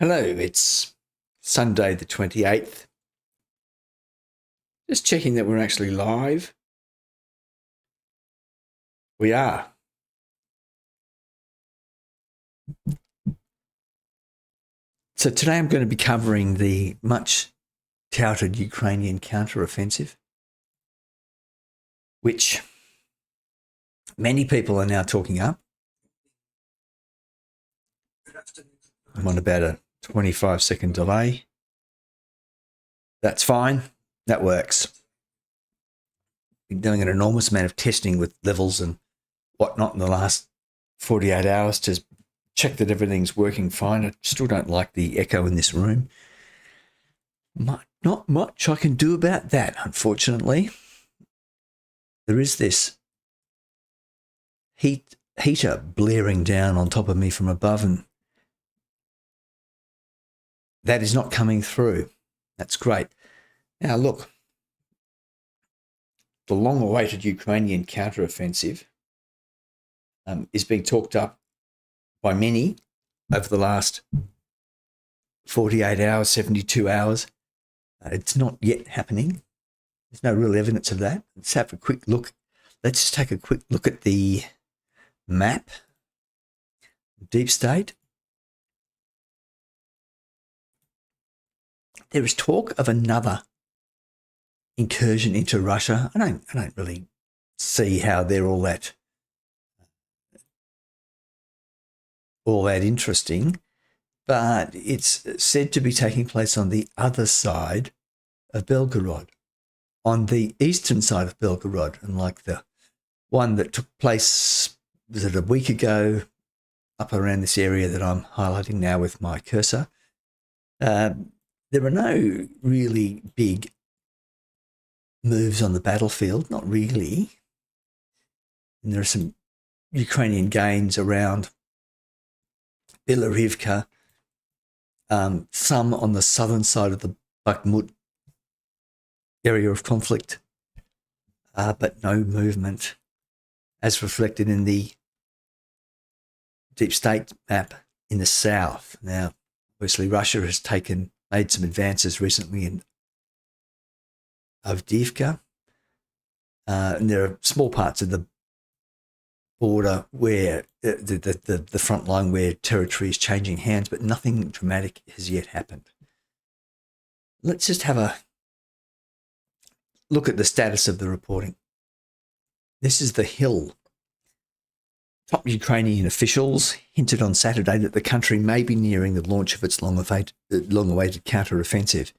Hello, it's Sunday the 28th. Just checking that we're actually live. We are. So today I'm going to be covering the much touted Ukrainian counteroffensive, which many people are now talking up. I'm on about a 25-second delay. That's fine. That works. Been doing an enormous amount of testing with levels and whatnot in the last 48 hours to check that everything's working fine. I still don't like the echo in this room. Not much I can do about that, unfortunately. There is this heater blaring down on top of me from above, and that is not coming through. That's great. Now look, the long-awaited Ukrainian counteroffensive is being talked up by many over the last 48 hours, 72 hours. It's not yet happening. There's no real evidence of that. Let's have a quick look. Let's just take a quick look at the map. Deep state. There is talk of another incursion into Russia. I don't really see how they're all that interesting, but it's said to be taking place on the other side of Belgorod, on the eastern side of Belgorod, unlike the one that took place, was it a week ago, up around this area that I'm highlighting now with my cursor. There are no really big moves on the battlefield, not really. And there are some Ukrainian gains around Avdiivka, some on the southern side of the Bakhmut area of conflict, but no movement as reflected in the deep state map in the south. Now, obviously, Russia has made some advances recently in Avdiivka, and there are small parts of the border where the front line where territory is changing hands, but nothing dramatic has yet happened. Let's just have a look at the status of the reporting. This is the Hill. Top Ukrainian officials hinted on Saturday that the country may be nearing the launch of its long-awaited counteroffensive.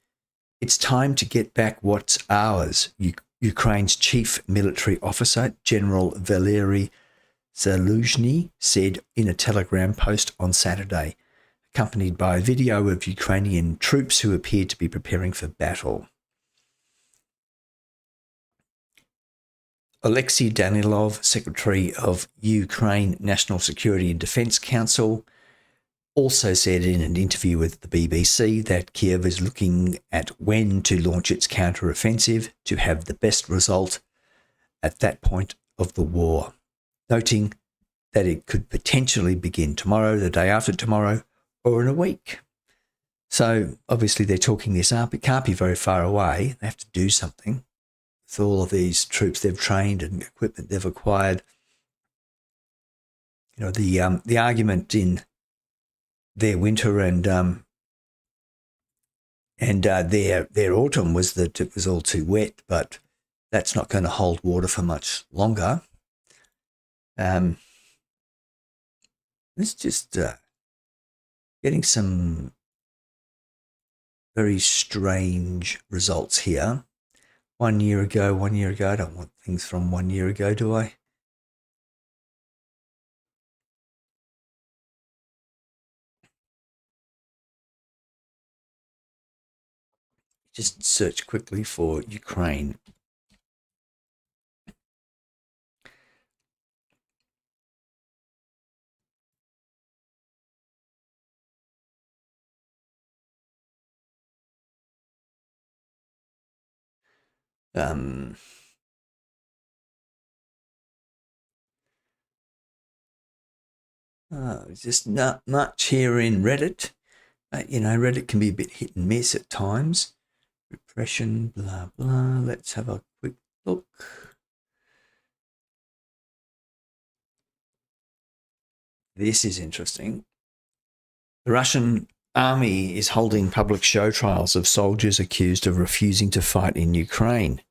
It's time to get back what's ours, Ukraine's chief military officer, General Valery Zaluzhny, said in a Telegram post on Saturday, accompanied by a video of Ukrainian troops who appeared to be preparing for battle. Alexei Danilov, Secretary of Ukraine National Security and Defence Council, also said in an interview with the BBC that Kiev is looking at when to launch its counteroffensive to have the best result at that point of the war, noting that it could potentially begin tomorrow, the day after tomorrow, or in a week. So obviously they're talking this up. It can't be very far away. They have to do something with all of these troops they've trained and equipment they've acquired. You know, the argument in their winter and their autumn was that it was all too wet, but that's not going to hold water for much longer. Let's just getting some very strange results here. 1 year ago, I don't want things from 1 year ago, do I? Just search quickly for Ukraine. Just not much here in Reddit. Reddit can be a bit hit and miss at times. Repression, blah, blah. Let's have a quick look. This is interesting. The Russian army is holding public show trials of soldiers accused of refusing to fight in Ukraine.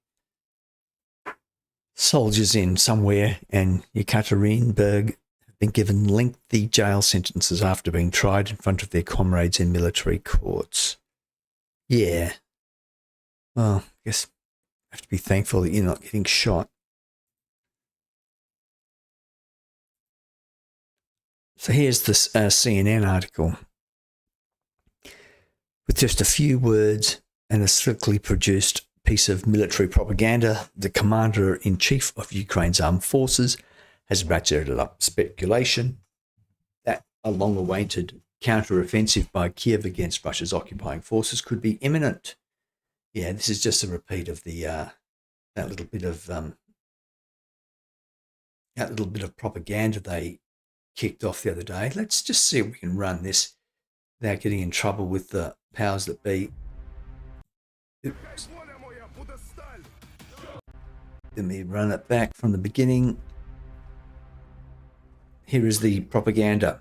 Soldiers in somewhere in Yekaterinburg have been given lengthy jail sentences after being tried in front of their comrades in military courts. Yeah. Well, I guess I have to be thankful that you're not getting shot. So here's this CNN article. With just a few words and a slickly produced piece of military propaganda, the commander-in-chief of Ukraine's armed forces has ratcheted up speculation that a long-awaited counteroffensive by Kiev against Russia's occupying forces could be imminent. Yeah, this is just a repeat of the that little bit of propaganda they kicked off the other day. Let's just see if we can run this without getting in trouble with the powers that be. Oops. Let me run it back from the beginning. Here is the propaganda.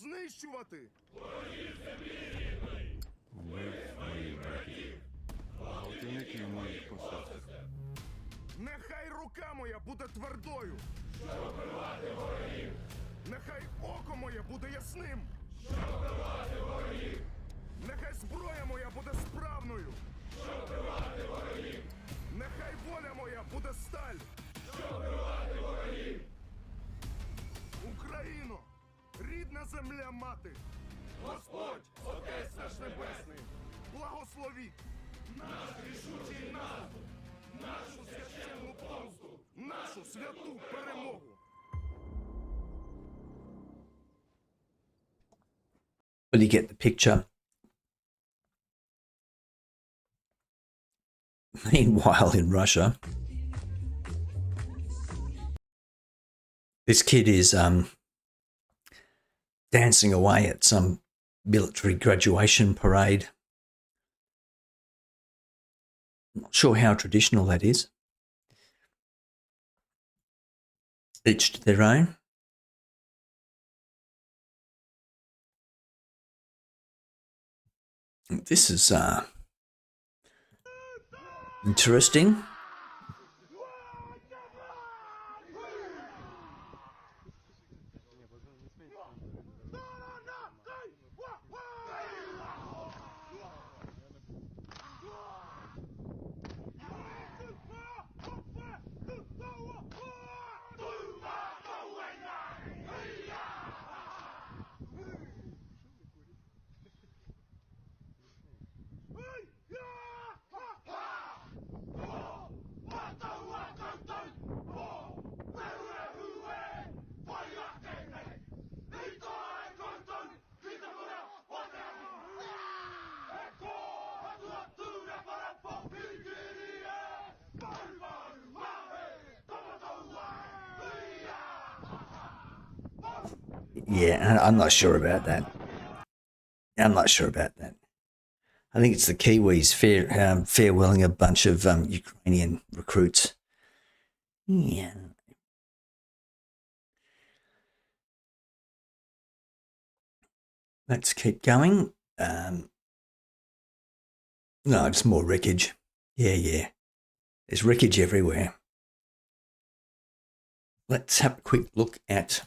Знищувати! Ворогів землі рідної! Вбив моїх братів! Гвалтівників моїх посадок! Нехай рука моя буде твердою! Щоб вбивати ворогів! Нехай око моє буде ясним! Щоб вбивати ворогів! Нехай зброя моя буде справною! Щоб вбивати ворогів! Нехай воля моя буде сталь! Щоб вбивати ворогів! Україно! Рідна земля мати! Господь, Отець наш Небесний, благословіть наш рішучий наступ, нашу священну помсту, нашу святу перемогу! Well, you get the picture. Meanwhile, in Russia, this kid is dancing away at some military graduation parade. I'm not sure how traditional that is. Each to their own. This is interesting. Yeah, I'm not sure about that. I think it's the Kiwis farewelling a bunch of Ukrainian recruits. Yeah. Let's keep going. No, it's more wreckage. Yeah. There's wreckage everywhere. Let's have a quick look at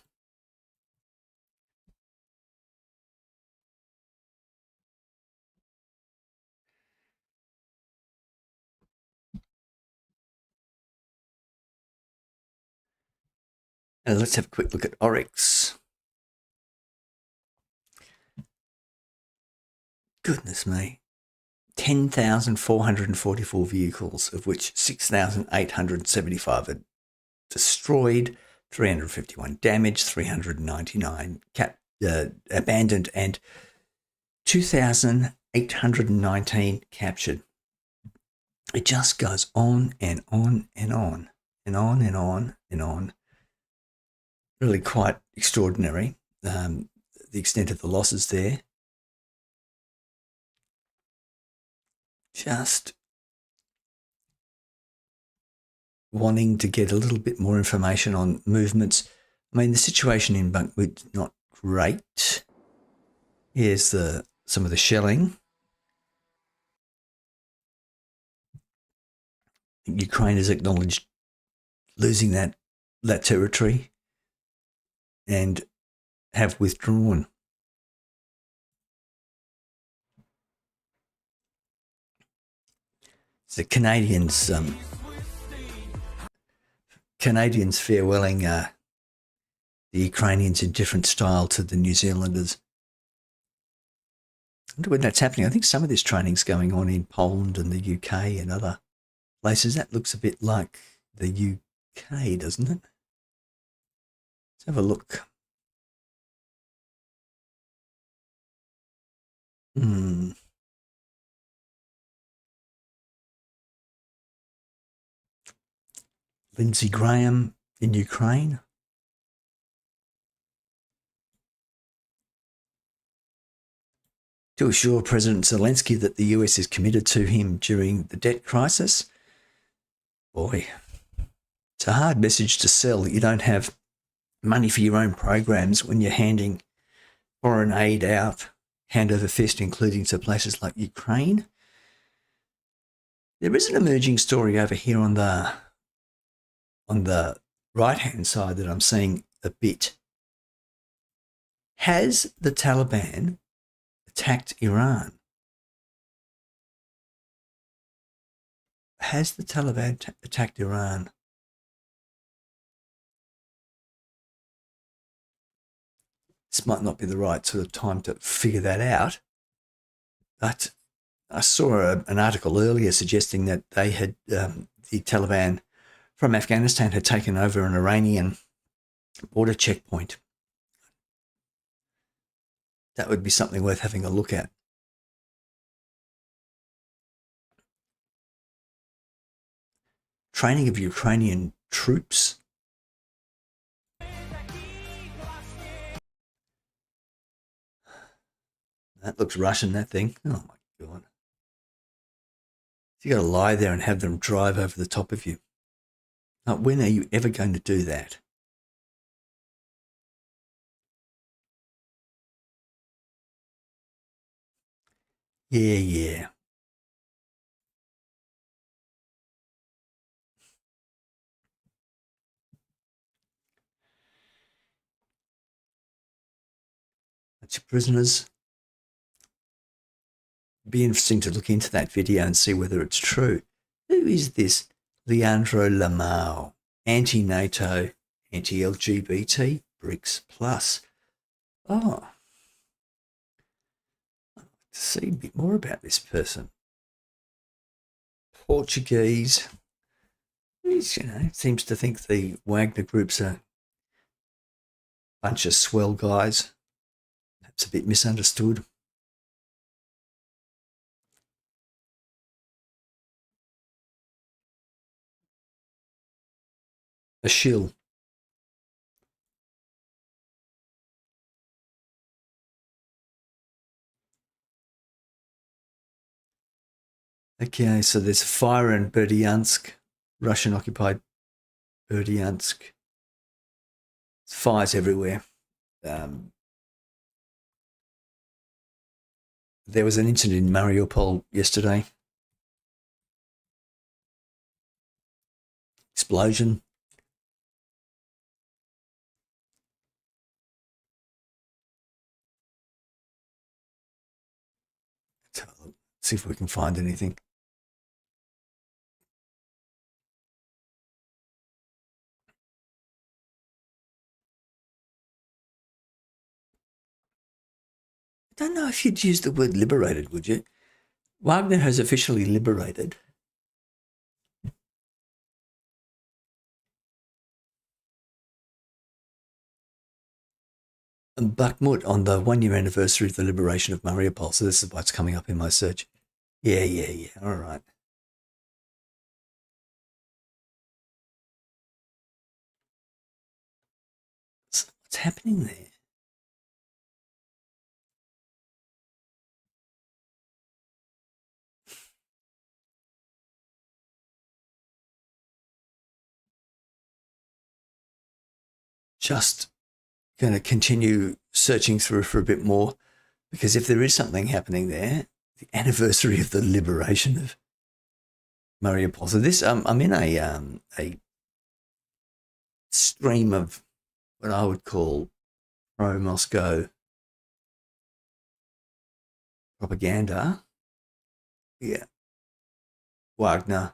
Oryx. Goodness me. 10,444 vehicles, of which 6,875 are destroyed, 351 damaged, 399 abandoned, and 2,000 819 captured. It just goes on and on and on and on and on and on. Really quite extraordinary, the extent of the losses there. Just wanting to get a little bit more information on movements. I mean, the situation in Bakhmut is not great. Here's some of the shelling. Ukraine has acknowledged losing that territory and have withdrawn. The Canadians farewelling the Ukrainians in different style to the New Zealanders. I wonder when that's happening. I think some of this training's going on in Poland and the UK and other places. That looks a bit like the UK, doesn't it? Let's have a look. Lindsey Graham in Ukraine. To assure President Zelensky that the US is committed to him during the debt crisis. Boy, it's a hard message to sell that you don't have money for your own programs when you're handing foreign aid out hand over fist, including to places like Ukraine. There is an emerging story over here on the right-hand side that I'm seeing a bit. Has the Taliban attacked Iran? Has the Taliban attacked Iran? This might not be the right sort of time to figure that out, but I saw an article earlier suggesting that they had, the Taliban from Afghanistan had taken over an Iranian border checkpoint. That would be something worth having a look at. Training of Ukrainian troops. That looks Russian, that thing. Oh my God. You got to lie there and have them drive over the top of you. Now, when are you ever going to do that? Yeah. That's your prisoners. Be interesting to look into that video and see whether it's true. Who is this Leandro Lamau? Anti-NATO, anti-LGBT, BRICS Plus. Oh, I'd like to see a bit more about this person. Portuguese. He's, seems to think the Wagner Group's a bunch of swell guys. Perhaps a bit misunderstood. A shill. Okay, so there's a fire in Berdyansk, Russian-occupied Berdyansk. There's fires everywhere. There was an incident in Mariupol yesterday. Explosion. Let's have a look, see if we can find anything. I don't know if you'd use the word liberated, would you? Wagner has officially liberated Bakhmut on the 1-year anniversary of the liberation of Mariupol. So this is what's coming up in my search. Yeah. All right. So what's happening there? Just going to continue searching through for a bit more, because if there is something happening there, the anniversary of the liberation of Mariupol. So this, I'm in a stream of what I would call pro-Moscow propaganda. Yeah, Wagner.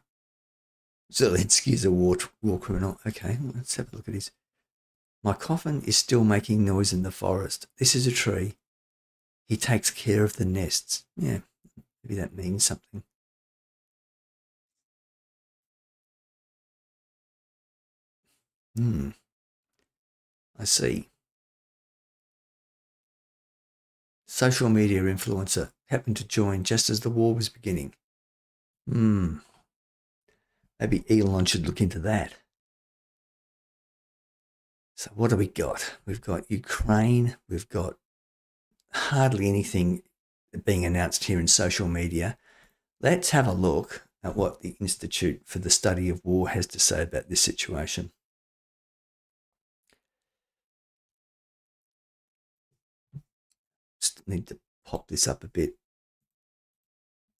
Zelensky's a war criminal. Okay, let's have a look at his. My coffin is still making noise in the forest. This is a tree. He takes care of the nests. Yeah, maybe that means something. I see. Social media influencer happened to join just as the war was beginning. Maybe Elon should look into that. So what do we got? We've got Ukraine. We've got hardly anything being announced here in social media. Let's have a look at what the Institute for the Study of War has to say about this situation. Just need to pop this up a bit.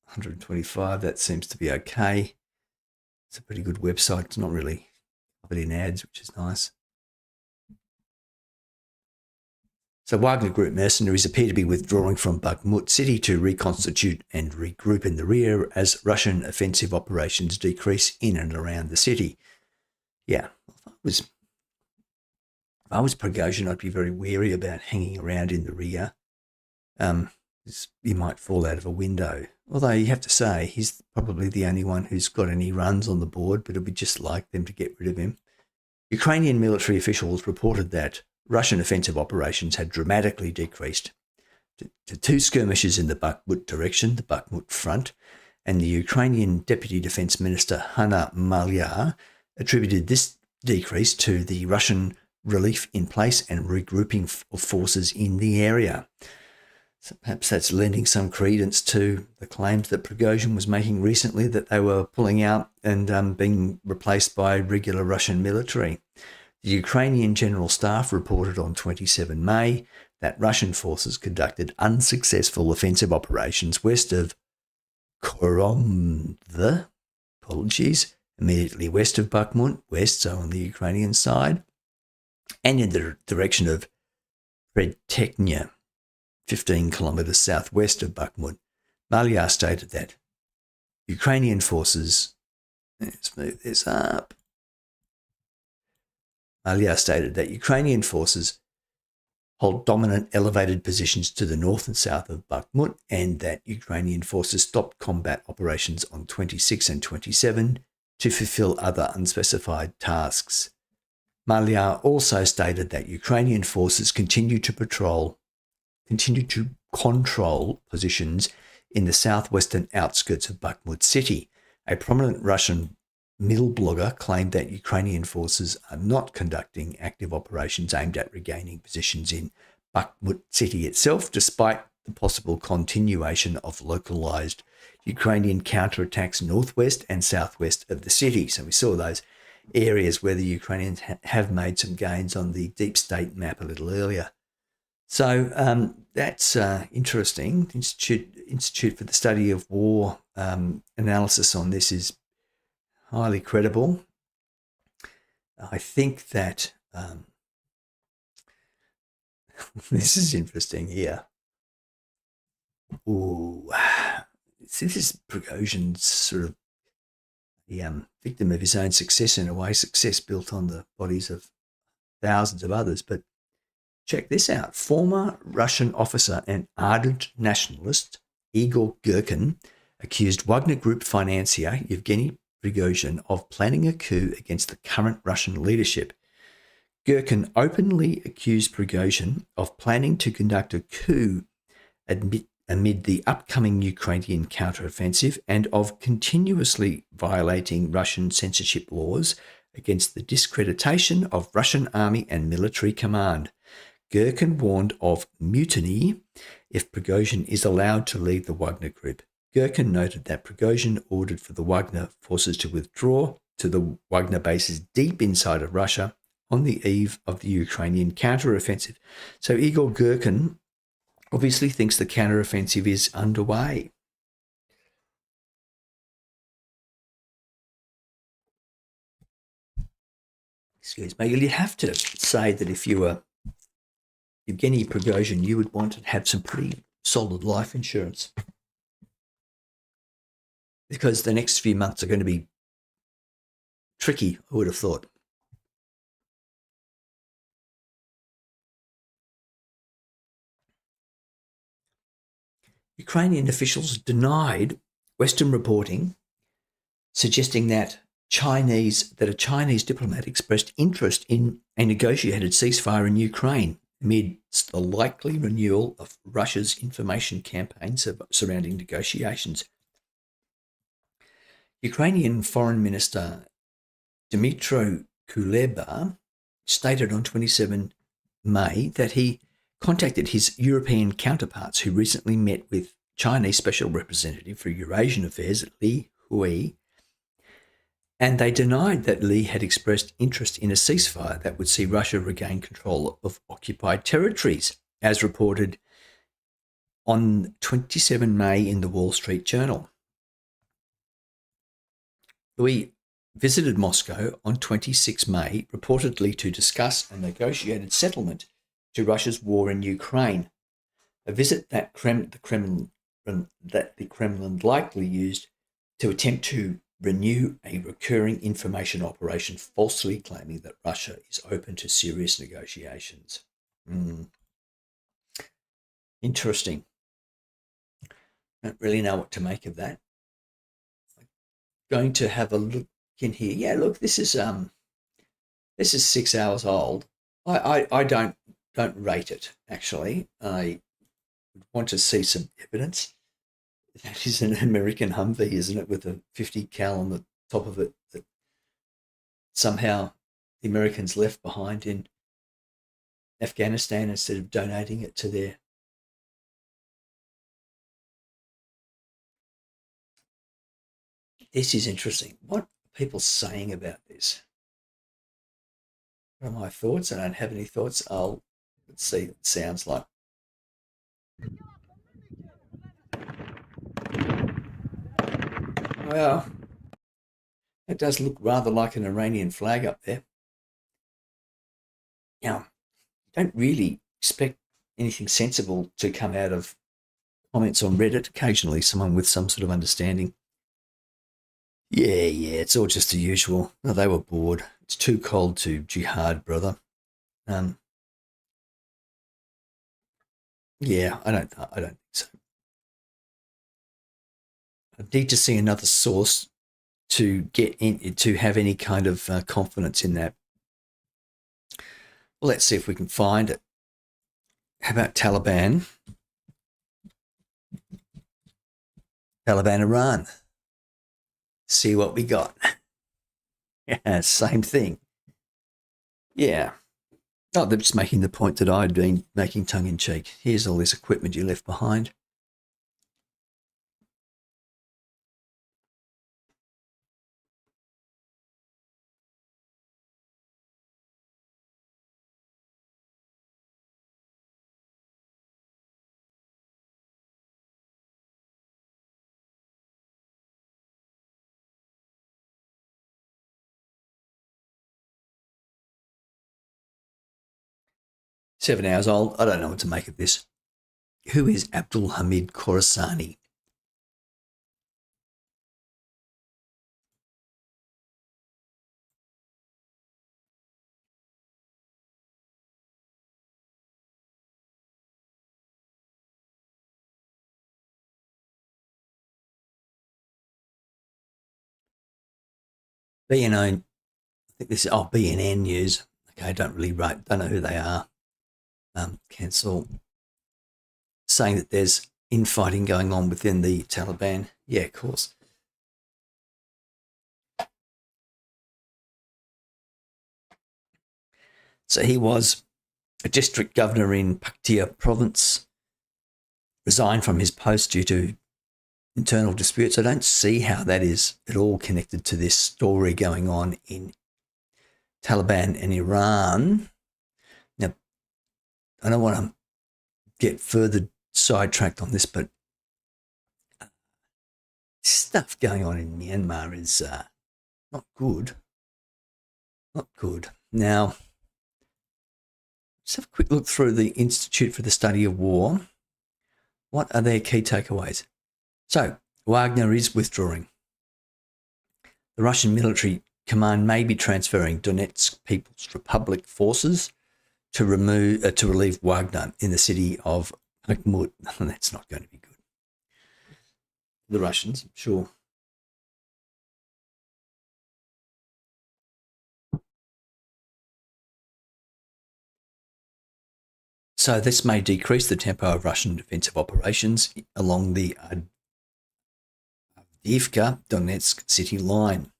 125, that seems to be okay. It's a pretty good website. It's not really covered in ads, which is nice. So Wagner Group mercenaries appear to be withdrawing from Bakhmut city to reconstitute and regroup in the rear as Russian offensive operations decrease in and around the city. Yeah, if I was Prigozhin, I'd be very wary about hanging around in the rear. You might fall out of a window. Although you have to say, he's probably the only one who's got any runs on the board, but it'd be just like them to get rid of him. Ukrainian military officials reported that Russian offensive operations had dramatically decreased to 2 skirmishes in the Bakhmut direction, the Bakhmut front, and the Ukrainian Deputy Defense Minister Hanna Maliar attributed this decrease to the Russian relief in place and regrouping of forces in the area. So perhaps that's lending some credence to the claims that Prigozhin was making recently that they were pulling out and being replaced by regular Russian military. The Ukrainian General Staff reported on 27 May that Russian forces conducted unsuccessful offensive operations west of Koromdhe, immediately west of Bakhmut, so on the Ukrainian side, and in the direction of Predteknya, 15 kilometres southwest of Bakhmut. Maliar stated that Ukrainian forces, let's move this up. Maliar stated that Ukrainian forces hold dominant elevated positions to the north and south of Bakhmut, and that Ukrainian forces stopped combat operations on 26 and 27 to fulfill other unspecified tasks. Maliar also stated that Ukrainian forces continue to control positions in the southwestern outskirts of Bakhmut city. A prominent Russian middle blogger claimed that Ukrainian forces are not conducting active operations aimed at regaining positions in Bakhmut city itself, despite the possible continuation of localized Ukrainian counterattacks northwest and southwest of the city. So we saw those areas where the Ukrainians have made some gains on the deep state map a little earlier. So that's interesting. The Institute for the Study of War analysis on this is highly credible. I think that this is interesting here. Ooh, see, this is Prigozhin's sort of the victim of his own success in a way, success built on the bodies of thousands of others. But check this out. Former Russian officer and ardent nationalist Igor Girkin accused Wagner Group financier Yevgeny Prigozhin of planning a coup against the current Russian leadership. Gherkin openly accused Prigozhin of planning to conduct a coup amid the upcoming Ukrainian counteroffensive and of continuously violating Russian censorship laws against the discreditation of Russian army and military command. Gherkin warned of mutiny if Prigozhin is allowed to lead the Wagner Group. Gherkin noted that Prigozhin ordered for the Wagner forces to withdraw to the Wagner bases deep inside of Russia on the eve of the Ukrainian counteroffensive. So Igor Gherkin obviously thinks the counteroffensive is underway. Excuse me. You'd have to say that if you were Evgeny Prigozhin, you would want to have some pretty solid life insurance, because the next few months are going to be tricky, I would have thought. Ukrainian officials denied Western reporting suggesting that a Chinese diplomat expressed interest in a negotiated ceasefire in Ukraine amidst the likely renewal of Russia's information campaigns surrounding negotiations. Ukrainian Foreign Minister Dmytro Kuleba stated on 27 May that he contacted his European counterparts who recently met with Chinese Special Representative for Eurasian Affairs, Li Hui, and they denied that Li had expressed interest in a ceasefire that would see Russia regain control of occupied territories, as reported on 27 May in the Wall Street Journal. Louis visited Moscow on 26 May, reportedly to discuss a negotiated settlement to Russia's war in Ukraine, a visit that the Kremlin likely used to attempt to renew a recurring information operation falsely claiming that Russia is open to serious negotiations. Interesting. Don't really know what to make of that. Going to have a look in here. Yeah, look, this is 6 hours old. I don't rate it, actually. I want to see some evidence. That is an American Humvee, isn't it, with a 50 cal on the top of it that somehow the Americans left behind in Afghanistan instead of donating it to their This is interesting. What are people saying about this? What are my thoughts? I don't have any thoughts. Let's see. It sounds like. Well, it does look rather like an Iranian flag up there. Now, I don't really expect anything sensible to come out of comments on Reddit. Occasionally, someone with some sort of understanding. Yeah, it's all just the usual. No, they were bored. It's too cold to jihad, brother. Yeah, I don't think so. I need to see another source to get in to have any kind of confidence in that. Well, let's see if we can find it. How about Taliban? Taliban Iran. See what we got. Yeah, same thing. Yeah. Oh, they're just making the point that I'd been making tongue-in-cheek. Here's all this equipment you left behind. Seven hours old. I don't know what to make of this. Who is Abdul Hamid Khorasani? BNO, I think this is, BNN News. Okay, don't know who they are. Cancel. Saying that there's infighting going on within the Taliban. Yeah, of course. So he was a district governor in Paktia province, resigned from his post due to internal disputes. I don't see how that is at all connected to this story going on in Taliban and Iran. Now, I don't want to get further sidetracked on this, but stuff going on in Myanmar is not good. Not good. Now, let's have a quick look through the Institute for the Study of War. What are their key takeaways? So, Wagner is withdrawing. The Russian military command may be transferring Donetsk People's Republic forces to relieve Wagner in the city of Bakhmut. That's not going to be good. The Russians, I'm sure. So this may decrease the tempo of Russian defensive operations along the Avdiivka-Donetsk City line.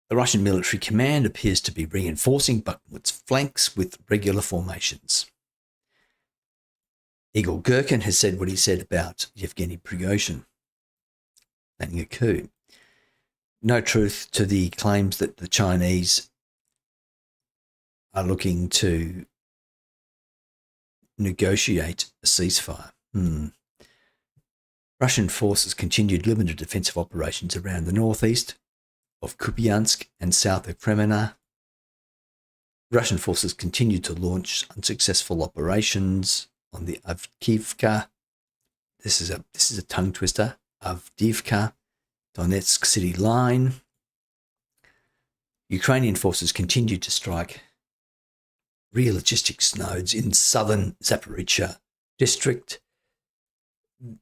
The Russian military command appears to be reinforcing Bakhmut's flanks with regular formations. Igor Girkin has said what he said about Yevgeny Prigozhin planning a coup. No truth to the claims that the Chinese are looking to negotiate a ceasefire. Russian forces continued limited defensive operations around the northeast of Kupiansk and south of Kremenna. Russian forces continued to launch unsuccessful operations on the Avdiivka. This is a tongue twister. Avdiivka-Donetsk City line. Ukrainian forces continued to strike rear logistics nodes in southern Zaporizhzhia district.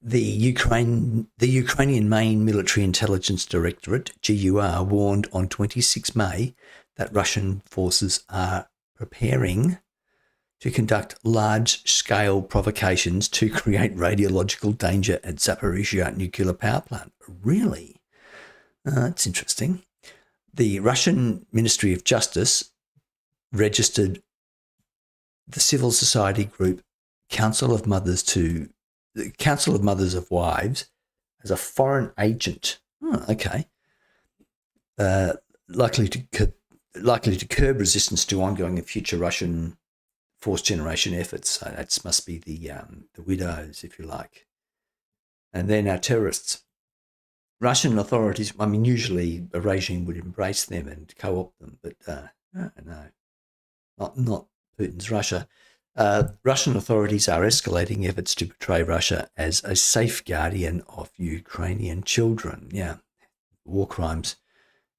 The Ukrainian main military intelligence directorate, GUR, warned on 26 May that Russian forces are preparing to conduct large-scale provocations to create radiological danger at Zaporizhzhia nuclear power plant. Really? That's interesting. The Russian Ministry of Justice registered the civil society group Council of Mothers of Wives as a foreign agent. Okay. Likely to curb resistance to ongoing and future Russian force generation efforts. So that must be the widows, if you like. And they're now terrorists. Russian authorities, I mean, usually a regime would embrace them and co-opt them, but no, not Putin's Russia. Russian authorities are escalating efforts to portray Russia as a safe guardian of Ukrainian children. Yeah, war crimes,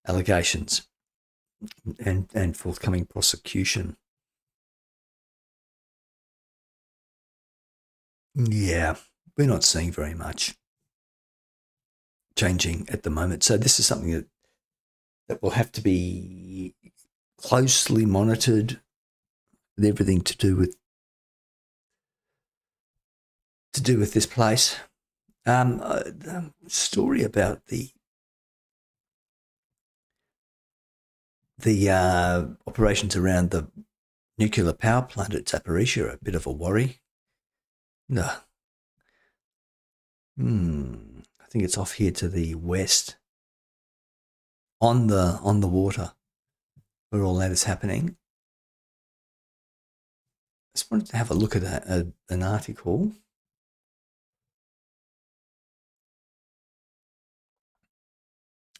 allegations, and forthcoming prosecution. Yeah, we're not seeing very much changing at the moment. So this is something that will have to be closely monitored, with everything to do with this place. The story about the operations around the nuclear power plant at Zaporizhzhia are a bit of a worry. No. I think it's off here to the west, on the water, where all that is happening. I just wanted to have a look at an article.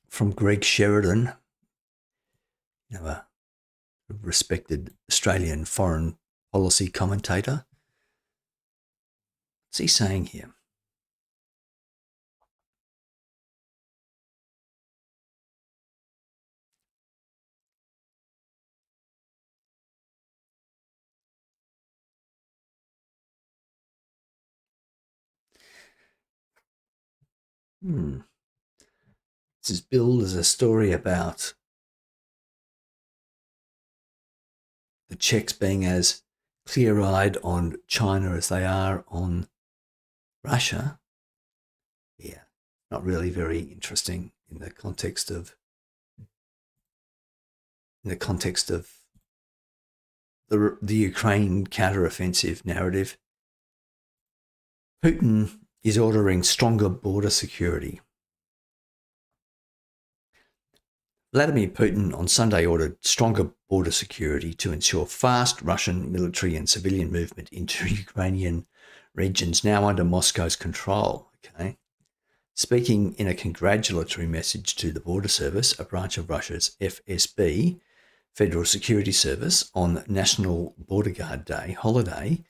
From Greg Sheridan, a respected Australian foreign policy commentator. What's he saying here? This is billed as a story about the Czechs being as clear-eyed on China as they are on Russia, yeah, not really very interesting in the context of the Ukraine counteroffensive narrative. Putin is ordering stronger border security. Vladimir Putin on Sunday ordered stronger border security to ensure fast Russian military and civilian movement into Ukrainian regions now under Moscow's control. Okay. Speaking in a congratulatory message to the Border Service, a branch of Russia's FSB, Federal Security Service, on National Border Guard Day holiday,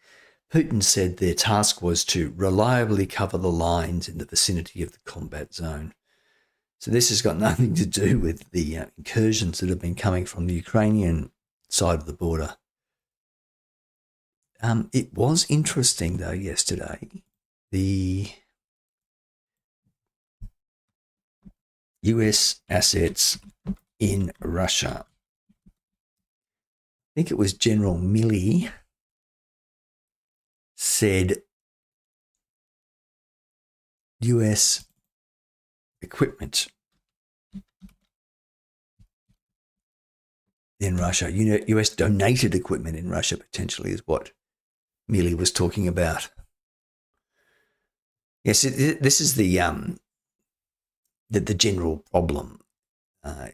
Putin said their task was to reliably cover the lines in the vicinity of the combat zone. So this has got nothing to do with the incursions that have been coming from the Ukrainian side of the border. It was interesting, though, yesterday, the US assets in Russia. I think it was General Milley said US equipment in Russia, US donated equipment in Russia potentially is what Milley was talking about. Yes, this is the general problem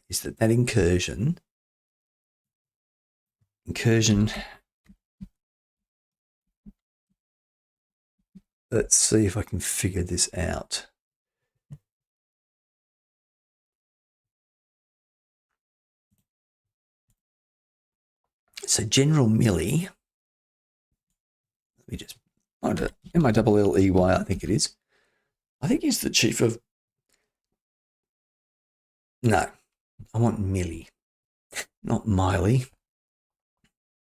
is that incursion. Let's see if I can figure this out. So General Milley, let me just find it. M-I-L-L-E-Y, I think it is. I think he's the chief of... No, I want Milley, not Miley.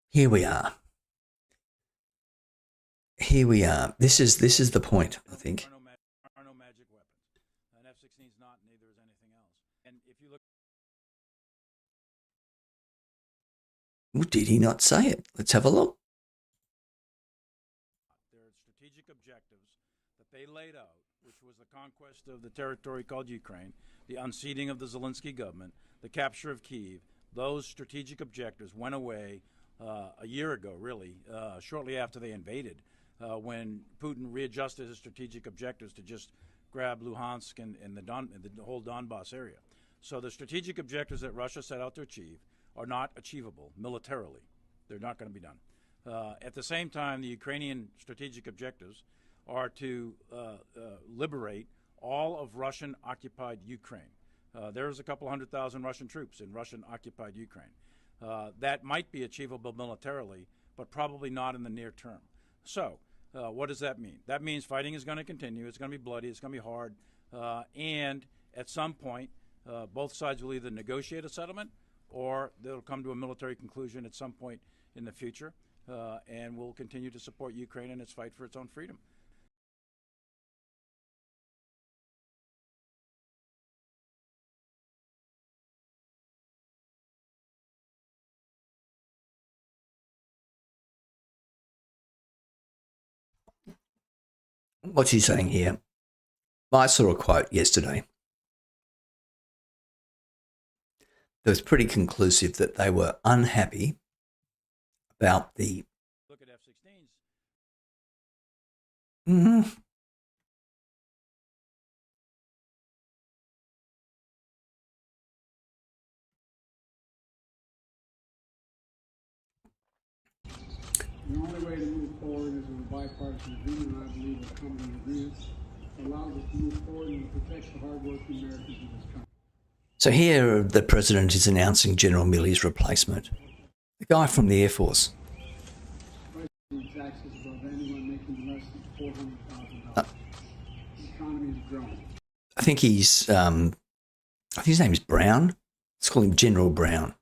Here we are. This is the point, I think. Are no magic weapons. An F-16 is not, neither is anything else. And if you look... Well, did he not say it? Let's have a look. There are strategic objectives that they laid out, which was the conquest of the territory called Ukraine, the unseating of the Zelensky government, the capture of Kyiv. Those strategic objectives went away a year ago, really, shortly after they invaded, when Putin readjusted his strategic objectives to just grab Luhansk and the whole Donbass area. So the strategic objectives that Russia set out to achieve are not achievable militarily. They're not going to be done. At the same time, the Ukrainian strategic objectives are to liberate all of Russian-occupied Ukraine. There's a couple 100,000 Russian troops in Russian-occupied Ukraine. That might be achievable militarily, but probably not in the near term. So what does that mean? That means fighting is going to continue. It's going to be bloody. It's going to be hard. And at some point, both sides will either negotiate a settlement or they'll come to a military conclusion at some point in the future, and we'll continue to support Ukraine in its fight for its own freedom. What's he saying here? I saw a quote yesterday that was pretty conclusive that they were unhappy about the... Look at F-16s. Mm-hmm. The only way to move forward is with a bipartisan agreement, and I believe a common agreement allows us to move forward and protects the hardworking Americans in this country. So here the president is announcing General Milley's replacement, the guy from the Air Force. President taxes above anyone making less than $400,000. The economy is growing. I think his name is Brown. Let's call him General Brown.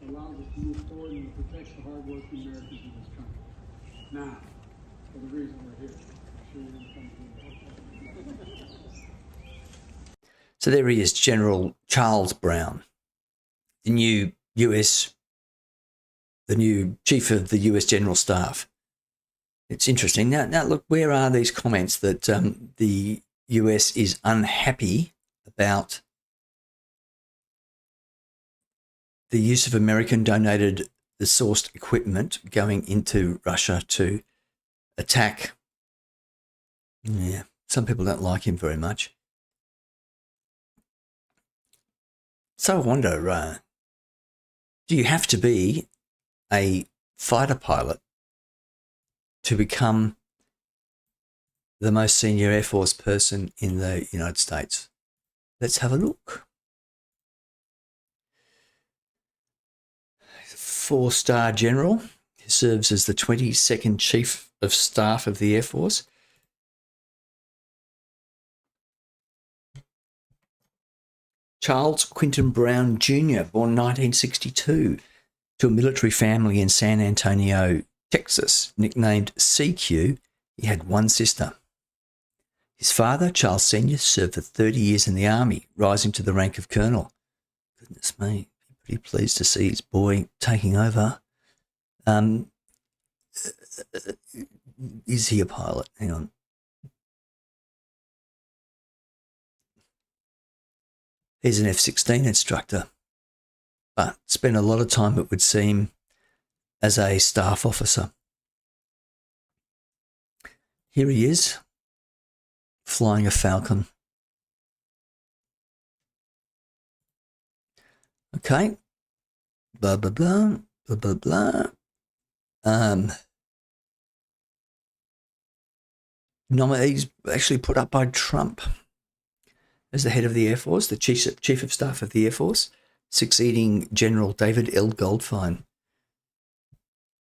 Allows us to move forward and protects the hardworking Americans in this country. Now, for the reason we're here. I'm sure you're going to come to So there he is, General Charles Brown, the new US the new chief of the US General Staff. It's interesting. Now look, where are these comments that the US is unhappy about the use of American-donated, the sourced equipment going into Russia to attack? Yeah, some people don't like him very much. So I wonder, do you have to be a fighter pilot to become the most senior Air Force person in the United States? Let's have a look. 4-star general, who serves as the 22nd Chief of Staff of the Air Force. Charles Quinton Brown Jr., born 1962, to a military family in San Antonio, Texas, nicknamed CQ. He had one sister. His father, Charles Sr., served for 30 years in the Army, rising to the rank of colonel. Goodness me, pretty pleased to see his boy taking over. Is he a pilot? Hang on. He's an F-16 instructor, but spent a lot of time, it would seem, as a staff officer. Here he is, flying a Falcon. Okay. Blah, blah, blah, blah, blah, blah. He's actually put up by Trump as the head of the Air Force, the Chief of Staff of the Air Force, succeeding General David L. Goldfein.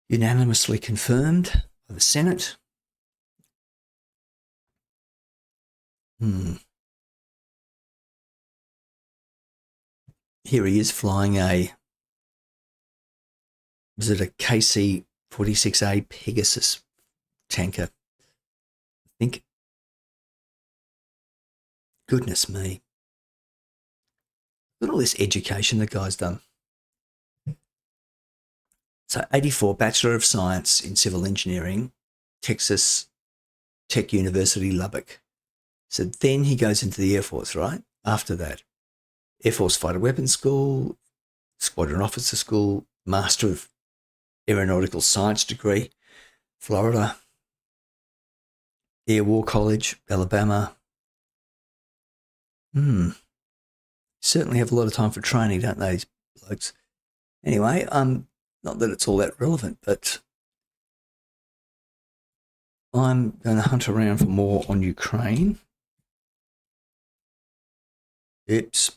Unanimously confirmed by the Senate. Here he is flying was it a KC-46A Pegasus tanker? I think. Goodness me. Look at all this education the guy's done. So 84, Bachelor of Science in Civil Engineering, Texas Tech University, Lubbock. So then he goes into the Air Force, right? After that, Air Force Fighter Weapons School, Squadron Officer School, Master of Aeronautical Science degree, Florida, Air War College, Alabama. Certainly have a lot of time for training, don't they, these blokes? Anyway, not that it's all that relevant, but I'm going to hunt around for more on Ukraine. Oops.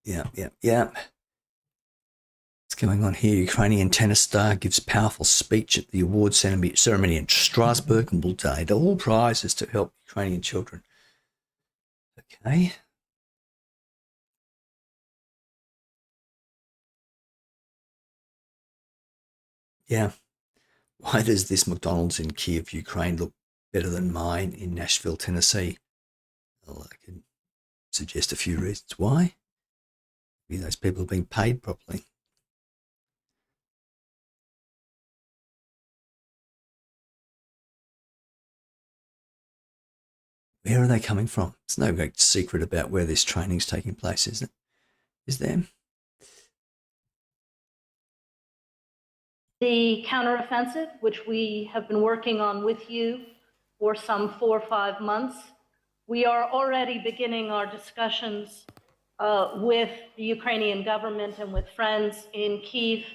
Yeah. What's going on here? Ukrainian tennis star gives powerful speech at the award ceremony in Strasbourg and will donate all prizes to help Ukrainian children. Okay. Yeah. Why does this McDonald's in Kiev, Ukraine look better than mine in Nashville, Tennessee? Well, I can suggest a few reasons why. Maybe those people are being paid properly. Where are they coming from? There's no great secret about where this training is taking place, is it? Is there? The counteroffensive, which we have been working on with you for some 4 or 5 months, we are already beginning our discussions with the Ukrainian government and with friends in Kyiv,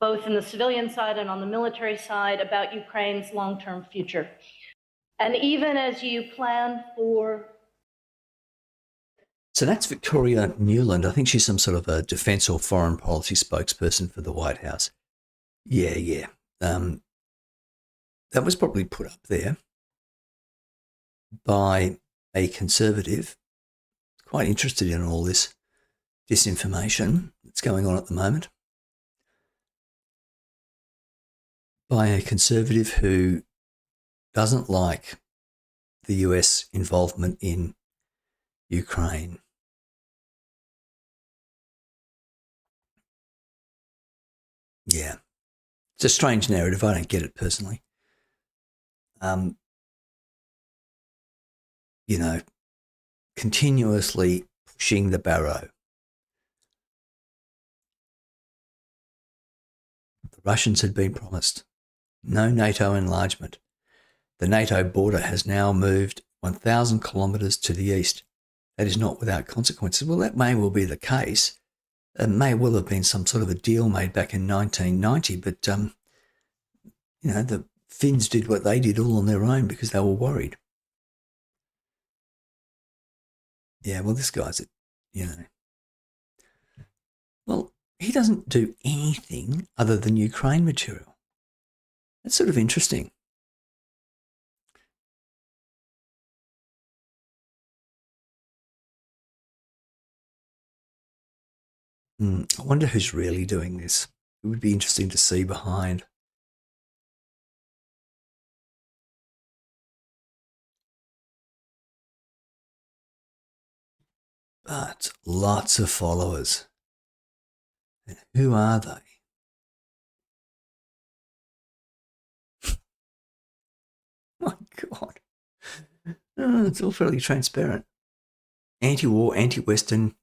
both in the civilian side and on the military side, about Ukraine's long-term future. And even as you plan for... So that's Victoria Newland. I think she's some sort of a defence or foreign policy spokesperson for the White House. Yeah. That was probably put up there by a conservative quite interested in all this disinformation that's going on at the moment, by a conservative who doesn't like the US involvement in Ukraine. Yeah. It's a strange narrative. I don't get it personally. You know, continuously pushing the barrow. The Russians had been promised no NATO enlargement. The NATO border has now moved 1,000 kilometres to the east. That is not without consequences. Well, that may well be the case. It may well have been some sort of a deal made back in 1990, but, the Finns did what they did all on their own because they were worried. Yeah, well, this guy's, well, he doesn't do anything other than Ukraine material. That's sort of interesting. I wonder who's really doing this. It would be interesting to see behind. But lots of followers. And who are they? My God. It's all fairly transparent. Anti-war, anti-Western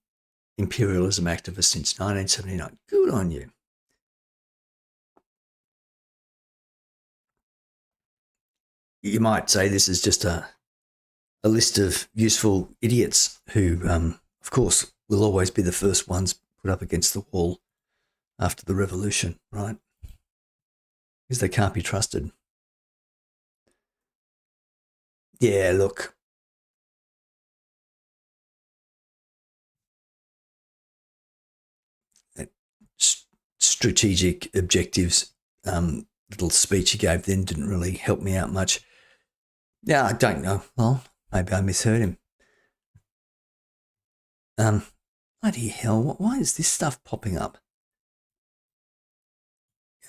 imperialism activist since 1979. Good on you. You might say this is just a list of useful idiots who, of course, will always be the first ones put up against the wall after the revolution, right? Because they can't be trusted. Yeah, look. That strategic objectives little speech he gave then didn't really help me out much. Yeah, I don't know. Well, maybe I misheard him. Bloody hell, why is this stuff popping up?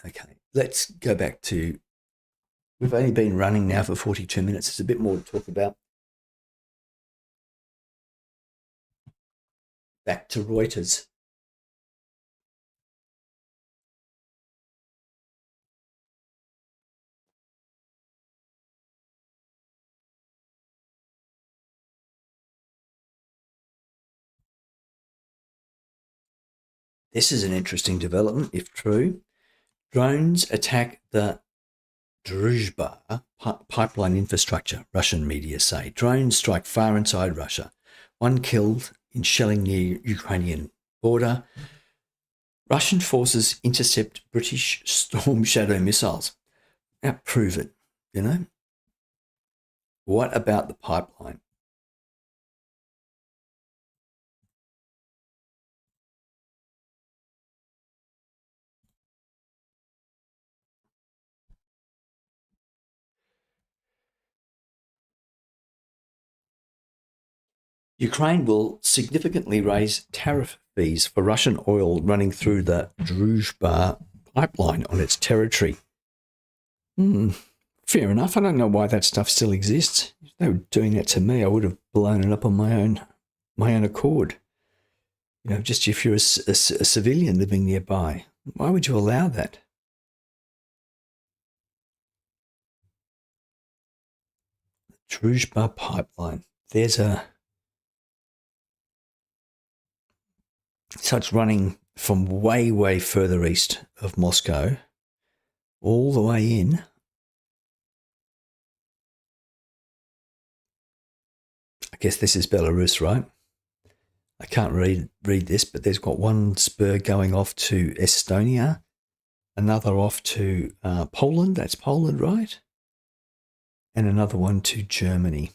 Okay, let's go back to, we've only been running now for 42 minutes. There's a bit more to talk about. Back to Reuters. This is an interesting development, if true. Drones attack the Druzhba pipeline infrastructure, Russian media say. Drones strike far inside Russia. One killed in shelling near Ukrainian border. Russian forces intercept British Storm Shadow missiles. Now prove it, What about the pipeline? Ukraine will significantly raise tariff fees for Russian oil running through the Druzhba pipeline on its territory. Fair enough. I don't know why that stuff still exists. If they were doing that to me, I would have blown it up on my own accord. Just if you're a civilian living nearby, why would you allow that? Druzhba pipeline. So it's running from way, way further east of Moscow, all the way in. I guess this is Belarus, right? I can't read this, but there's got one spur going off to Estonia, another off to Poland. That's Poland, right? And another one to Germany.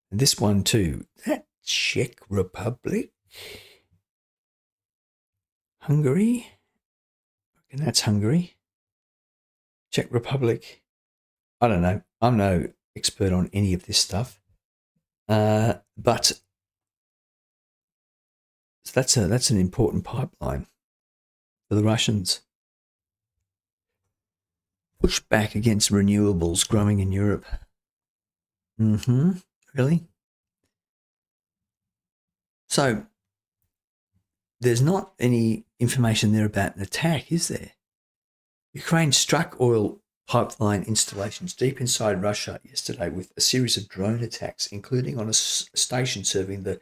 And this one too. That Czech Republic. Hungary. And that's Hungary. Czech Republic. I don't know. I'm no expert on any of this stuff. But that's an important pipeline for the Russians. Push back against renewables growing in Europe. Really? So there's not any information there about an attack, is there? Ukraine struck oil pipeline installations deep inside Russia yesterday with a series of drone attacks, including on a station serving the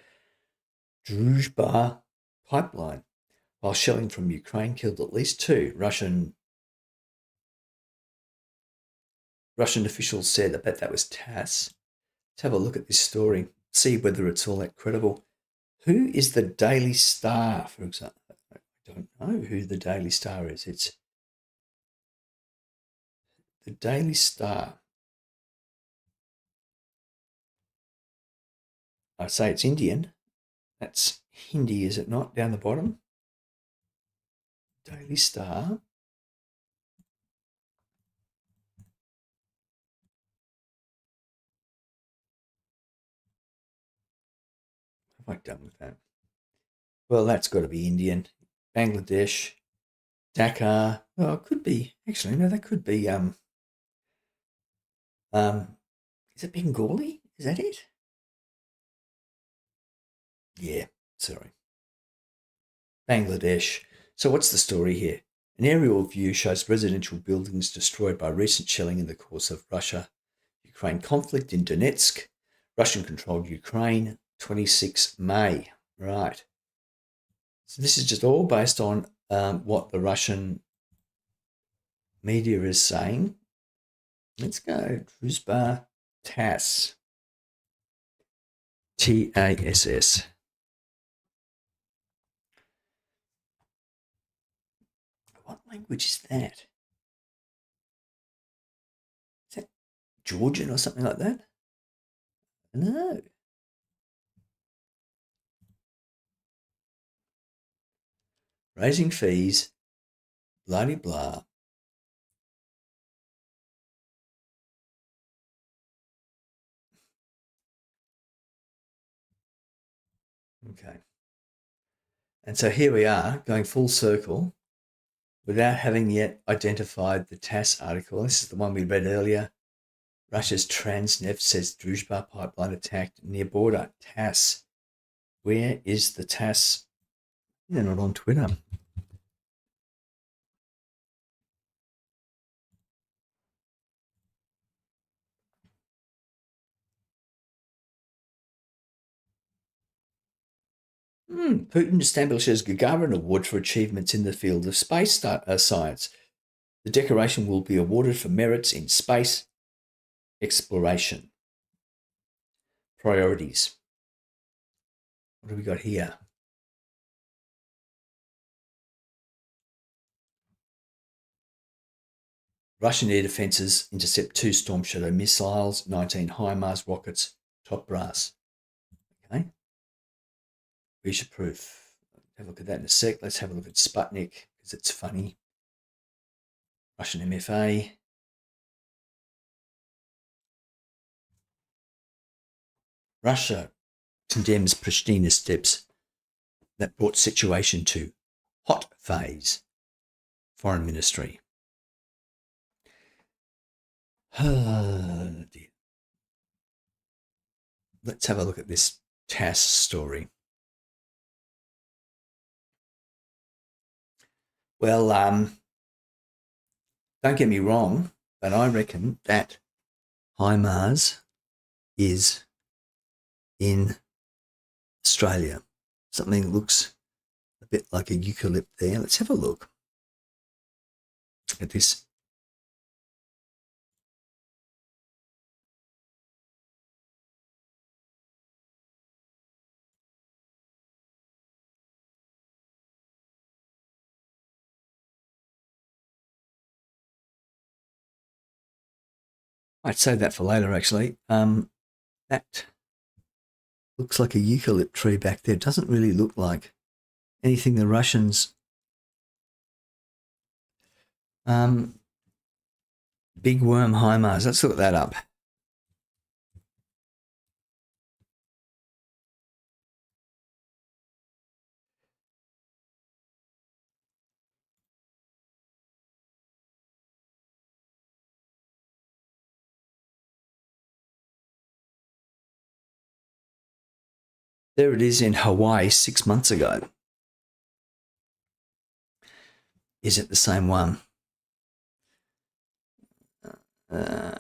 Druzhba pipeline, while shelling from Ukraine killed at least 2. Russian officials said. I bet that was TASS. Let's have a look at this story, see whether it's all that credible. Who is the Daily Star, for example? I don't know who the Daily Star is. It's the Daily Star. I say it's Indian. That's Hindi, is it not? Down the bottom. Daily Star. What have I done with that? Well, that's got to be Indian. Bangladesh. Dhaka. Oh, it could be. Actually, no, that could be. Is it Bengali? Is that it? Yeah, sorry. Bangladesh. So what's the story here? An aerial view shows residential buildings destroyed by recent shelling in the course of Russia-Ukraine conflict in Donetsk, Russian-controlled Ukraine, 26 May. Right. So this is just all based on what the Russian media is saying. Let's go. Druzhba TASS. TASS. What language is that? Is that Georgian or something like that? No. Raising fees, blah-de-blah. Okay. And so here we are, going full circle, without having yet identified the TASS article. This is the one we read earlier. Russia's Transneft says Druzhba pipeline attacked near border. TASS. Where is the TASS? They're not on Twitter. Putin establishes Gagarin Award for achievements in the field of space science. The decoration will be awarded for merits in space exploration. Priorities. What have we got here? Russian air defences intercept 2 Storm Shadow missiles, 19 HIMARS rockets, top brass. Okay. Risha proof. Have a look at that in a sec. Let's have a look at Sputnik because it's funny. Russian MFA. Russia condemns Pristina steps that brought situation to hot phase. Foreign Ministry. Oh, dear. Let's have a look at this TASS story. Well, don't get me wrong, but I reckon that HIMARS is in Australia. Something looks a bit like a eucalypt there. Let's have a look at this. I'd save that for later, actually. That looks like a eucalypt tree back there. It doesn't really look like anything the Russians big worm HIMARS. Let's look that up. There it is in Hawaii 6 months ago. is it the same one? Uh,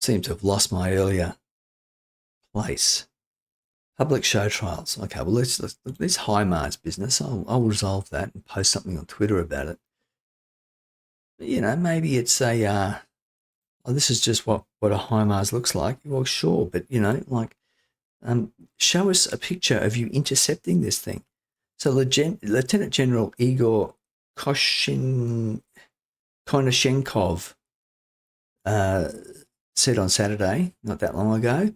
seem to have lost my earlier place. Public show trials. Okay, well, let's this HIMARS business. I'll resolve that and post something on Twitter about it. You know, maybe it's a oh, this is just what a HIMARS looks like. Well, sure, but you know, like, show us a picture of you intercepting this thing. So Lieutenant General Igor Konashenkov said on Saturday, not that long ago,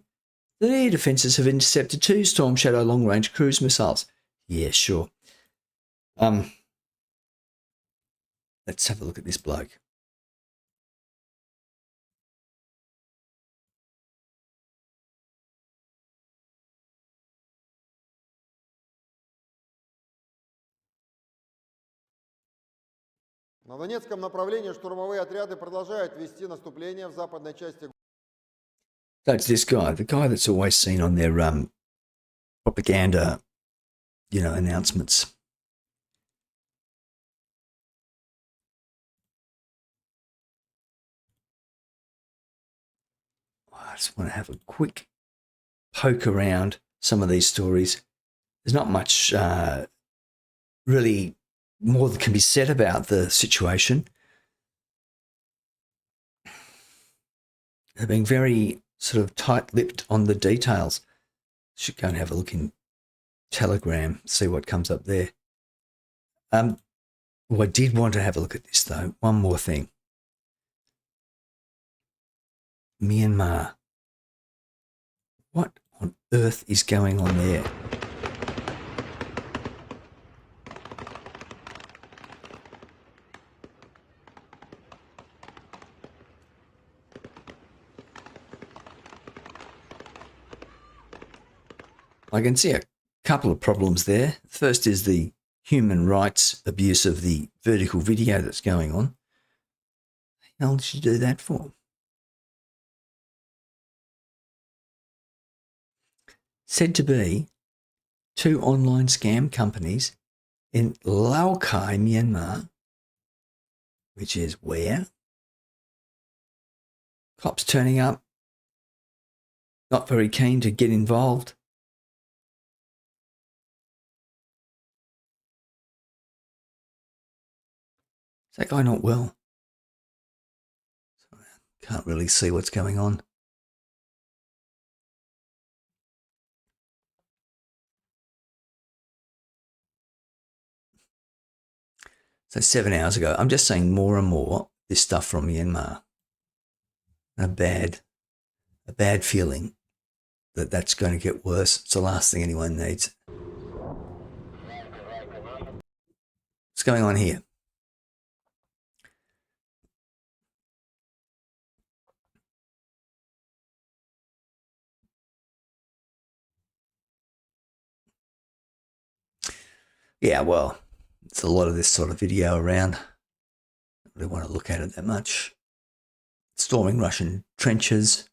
the air defences have intercepted 2 Storm Shadow long-range cruise missiles. Yeah, sure. Let's have a look at this bloke. На Донецком направлении штурмовые отряды продолжают вести наступление в западной части. That's this guy, the guy that's always seen on their propaganda, you know, announcements. I just want to have a quick poke around some of these stories. There's not much really more that can be said about the situation. They're being very sort of tight-lipped on the details. Should go and have a look in Telegram, see what comes up there. Well, I did want to have a look at this, though. One more thing. Myanmar. What on earth is going on there? I can see a couple of problems there. First is the human rights abuse of the vertical video that's going on. How the hell did you do that for? Said to be 2 online scam companies in Laokai, Myanmar, which is where? Cops turning up, not very keen to get involved. Is that guy not well? Sorry, I can't really see what's going on. So 7 hours ago, I'm just seeing more and more this stuff from Myanmar. A bad feeling that that's going to get worse. It's the last thing anyone needs. What's going on here? Yeah, well, there's a lot of this sort of video around. I don't really want to look at it that much. Storming Russian trenches.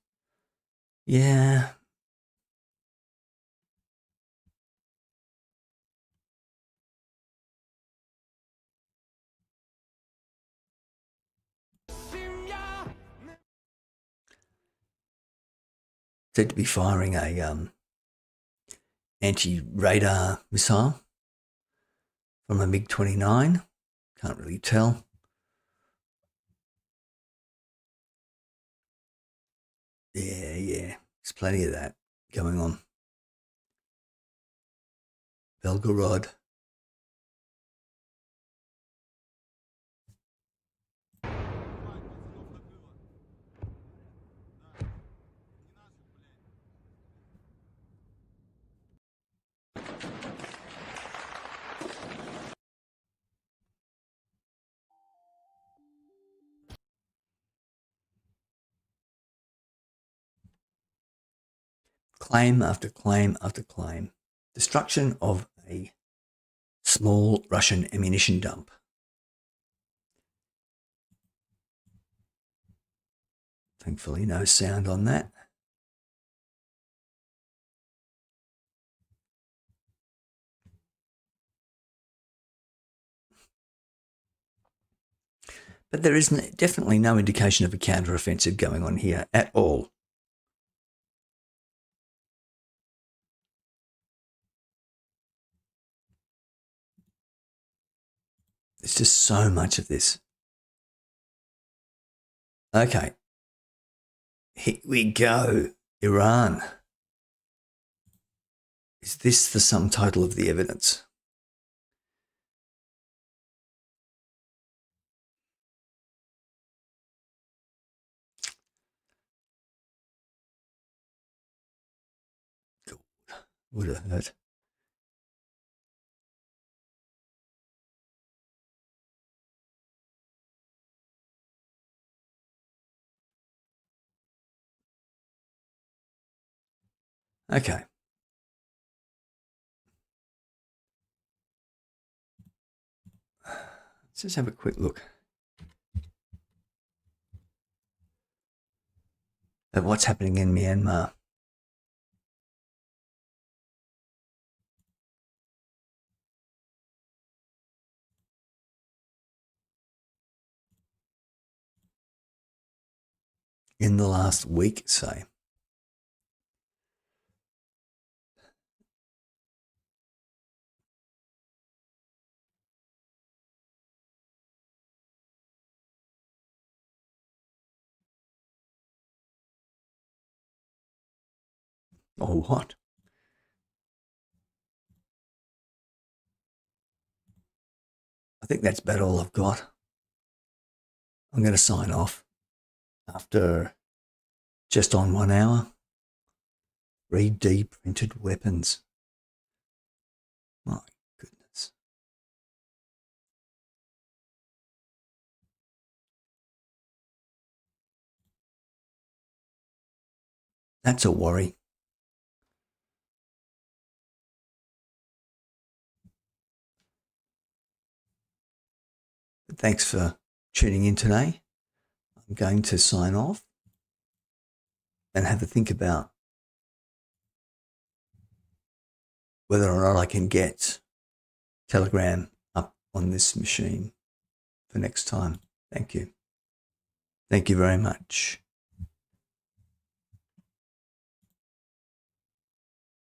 Yeah. Said to be firing a anti-radar missile from a MiG-29. Can't really tell. Yeah. There's plenty of that going on. Belgorod. Claim after claim after claim. Destruction of a small Russian ammunition dump. Thankfully, no sound on that. But there is definitely no indication of a counteroffensive going on here at all. There's just so much of this. Okay. Here we go. Iran. Is this the sum total of the evidence? God, would have hurt. Okay. Let's just have a quick look at what's happening in Myanmar. In the last week, say. Or what? I think that's about all I've got. I'm going to sign off after just on 1 hour. 3D printed weapons. My goodness. That's a worry. But thanks for tuning in today. I'm going to sign off and have a think about whether or not I can get Telegram up on this machine for next time. Thank you. Thank you very much.